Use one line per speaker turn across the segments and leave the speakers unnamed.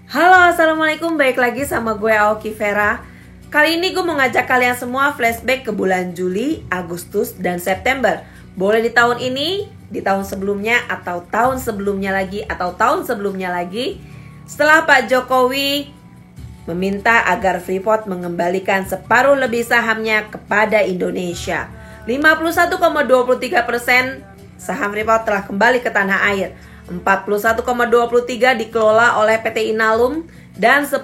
Halo, assalamualaikum. Baik lagi sama gue Aoki Vera. Kali ini gue mau ngajak kalian semua flashback ke bulan Juli, Agustus, dan September. Boleh di tahun ini, di tahun sebelumnya, atau tahun sebelumnya lagi, atau tahun sebelumnya lagi. Setelah Pak Jokowi meminta agar Freeport mengembalikan separuh lebih sahamnya kepada Indonesia. 51,23% saham Freeport telah kembali ke tanah air. 41,23 dikelola oleh PT Inalum dan 10%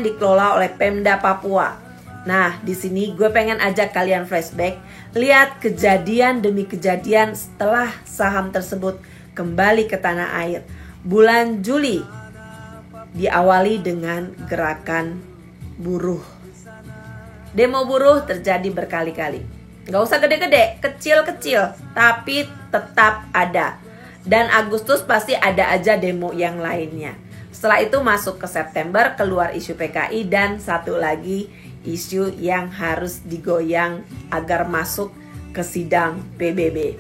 dikelola oleh Pemda Papua. Nah, di sini gue pengen ajak kalian flashback, lihat kejadian demi kejadian setelah saham tersebut kembali ke tanah air. Bulan Juli diawali dengan gerakan buruh. Demo buruh terjadi berkali-kali. Gak usah gede-gede, kecil-kecil, tapi tetap ada. Dan Agustus pasti ada aja demo yang lainnya. Setelah itu masuk ke September, keluar isu PKI, dan satu lagi isu yang harus digoyang agar masuk ke sidang PBB.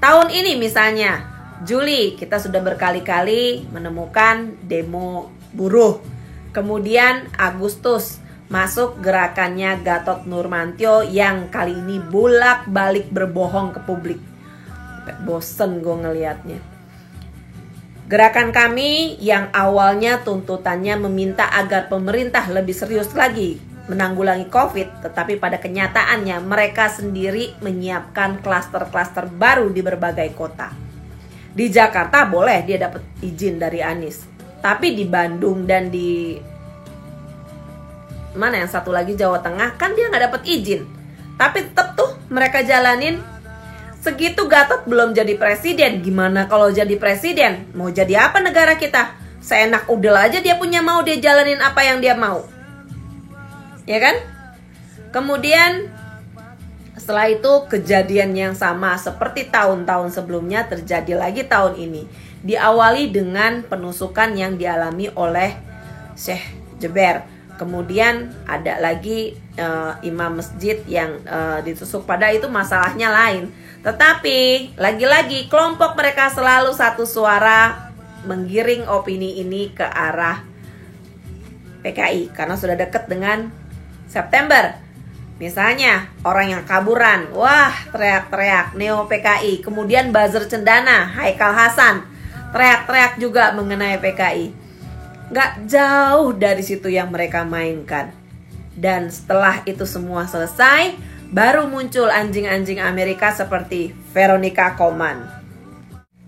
Tahun ini misalnya, Juli kita sudah berkali-kali menemukan demo buruh. Kemudian Agustus masuk gerakannya Gatot Nurmantio yang kali ini bolak-balik berbohong ke publik. Bosen gue ngelihatnya. Gerakan kami yang awalnya tuntutannya meminta agar pemerintah lebih serius lagi menanggulangi COVID, tetapi pada kenyataannya mereka sendiri menyiapkan klaster-klaster baru di berbagai kota. Di Jakarta boleh dia dapat izin dari Anies, tapi di Bandung dan di mana yang satu lagi Jawa Tengah kan dia nggak dapat izin, tapi tetap tuh mereka jalanin. Segitu Gatot belum jadi presiden, gimana kalau jadi presiden? Mau jadi apa negara kita? Seenak udel aja dia punya mau, dia jalanin apa yang dia mau. Ya kan? Kemudian setelah itu kejadian yang sama seperti tahun-tahun sebelumnya terjadi lagi tahun ini. Diawali dengan penusukan yang dialami oleh Syekh Jeber. Kemudian ada lagi imam masjid yang ditusuk, pada itu masalahnya lain. Tetapi lagi-lagi kelompok mereka selalu satu suara menggiring opini ini ke arah PKI karena sudah dekat dengan September. Misalnya orang yang kaburan, wah teriak-teriak Neo PKI. Kemudian buzzer cendana Haikal Hasan teriak-teriak juga mengenai PKI. Gak jauh dari situ yang mereka mainkan. Dan setelah itu semua selesai, baru muncul anjing-anjing Amerika seperti Veronica Koman.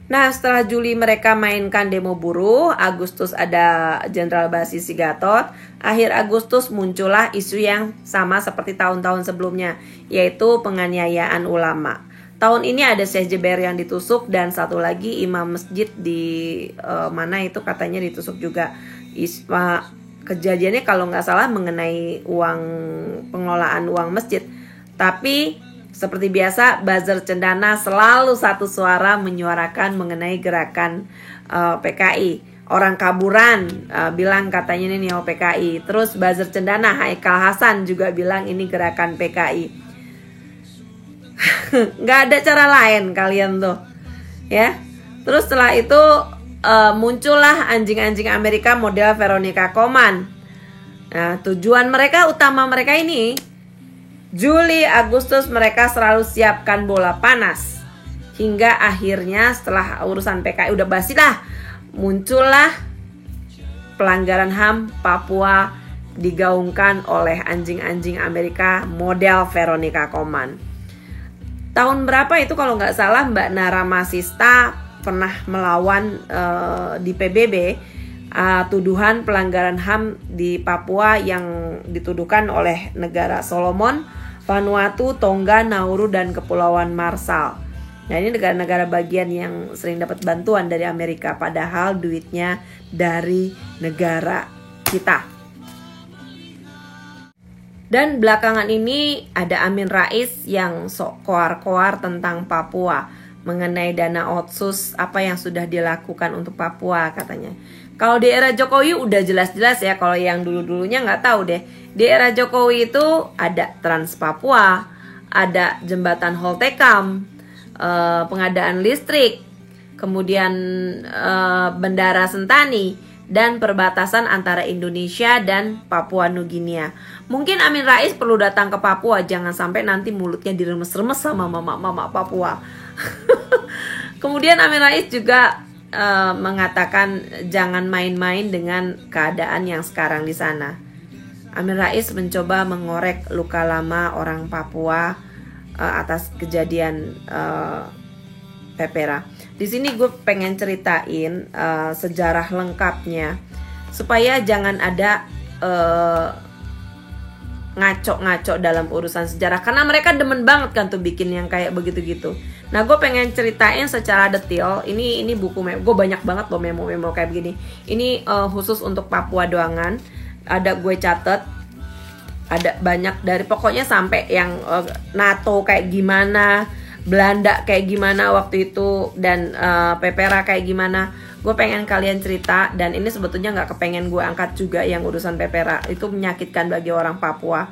Nah, setelah Juli mereka mainkan demo buruh, Agustus ada Jenderal Basisi Gatot, akhir Agustus muncullah isu yang sama seperti tahun-tahun sebelumnya, yaitu penganiayaan ulama. Tahun ini ada Syekh Jeber yang ditusuk dan satu lagi imam masjid di mana itu katanya ditusuk juga. Kejadiannya kalau nggak salah mengenai uang pengelolaan uang masjid. Tapi seperti biasa buzzer cendana selalu satu suara menyuarakan mengenai gerakan PKI. Orang kaburan bilang katanya ini Neo PKI. Terus buzzer cendana Haikal Hasan juga bilang ini gerakan PKI. Nggak ada cara lain kalian tuh, ya. Terus setelah itu muncullah anjing-anjing Amerika model Veronica Koman. Nah, tujuan mereka utama mereka ini Juli, Agustus mereka selalu siapkan bola panas. Hingga akhirnya setelah urusan PKI udah basi lah, muncullah pelanggaran HAM Papua digaungkan oleh anjing-anjing Amerika model Veronica Koman. Tahun berapa itu kalau nggak salah Mbak Nara Masista pernah melawan di PBB tuduhan pelanggaran HAM di Papua yang dituduhkan oleh negara Solomon, Vanuatu, Tonga, Nauru, dan Kepulauan Marshall. Nah, ini negara-negara bagian yang sering dapat bantuan dari Amerika, padahal duitnya dari negara kita. Dan belakangan ini ada Amin Rais yang sok koar-koar tentang Papua, mengenai dana otsus apa yang sudah dilakukan untuk Papua katanya. Kalau di era Jokowi udah jelas-jelas ya, kalau yang dulu-dulunya nggak tahu deh. Di era Jokowi itu ada Trans Papua, ada jembatan Holtekam, pengadaan listrik, kemudian Bendara Sentani, dan perbatasan antara Indonesia dan Papua Nuginia. Mungkin Amin Rais perlu datang ke Papua, jangan sampai nanti mulutnya diremes-remes sama mama-mama Papua. Kemudian Amin Rais juga mengatakan jangan main-main dengan keadaan yang sekarang di sana. Amin Rais mencoba mengorek luka lama orang Papua atas kejadian Pepera. Di sini gue pengen ceritain sejarah lengkapnya supaya jangan ada ngaco-ngaco dalam urusan sejarah, karena mereka demen banget kan tuh bikin yang kayak begitu-gitu. Nah, gue pengen ceritain secara detail. Ini buku gue banyak banget loh memo-memo kayak begini. Ini khusus untuk Papua doangan. Ada gue catet. Ada banyak dari pokoknya sampai yang NATO kayak gimana, Belanda kayak gimana waktu itu, dan Pepera kayak gimana. Gue pengen kalian cerita, dan ini sebetulnya gak kepengen gue angkat juga yang urusan Pepera. Itu menyakitkan bagi orang Papua,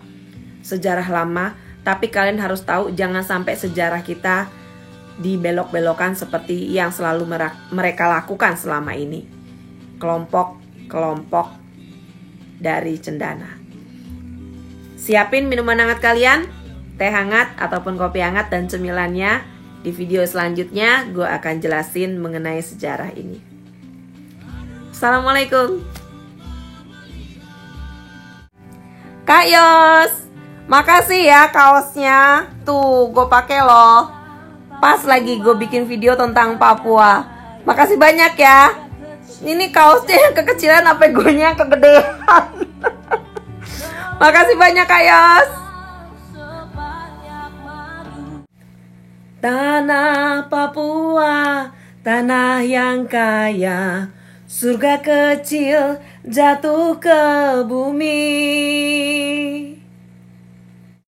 sejarah lama. Tapi kalian harus tahu, jangan sampai sejarah kita dibelok-belokan seperti yang selalu mereka lakukan selama ini. Kelompok-kelompok dari Cendana. Siapin minuman hangat kalian, teh hangat ataupun kopi hangat dan cemilannya. Di video selanjutnya gue akan jelasin mengenai sejarah ini. Assalamualaikum. Kak Yos, makasih ya kaosnya. Tuh gue pakai loh. Pas lagi gue bikin video tentang Papua. Makasih banyak ya. Ini kaosnya yang kekecilan, apa gue nya kegedean. Makasih banyak Kak Yos. Tanah Papua, tanah yang kaya, surga kecil jatuh ke bumi.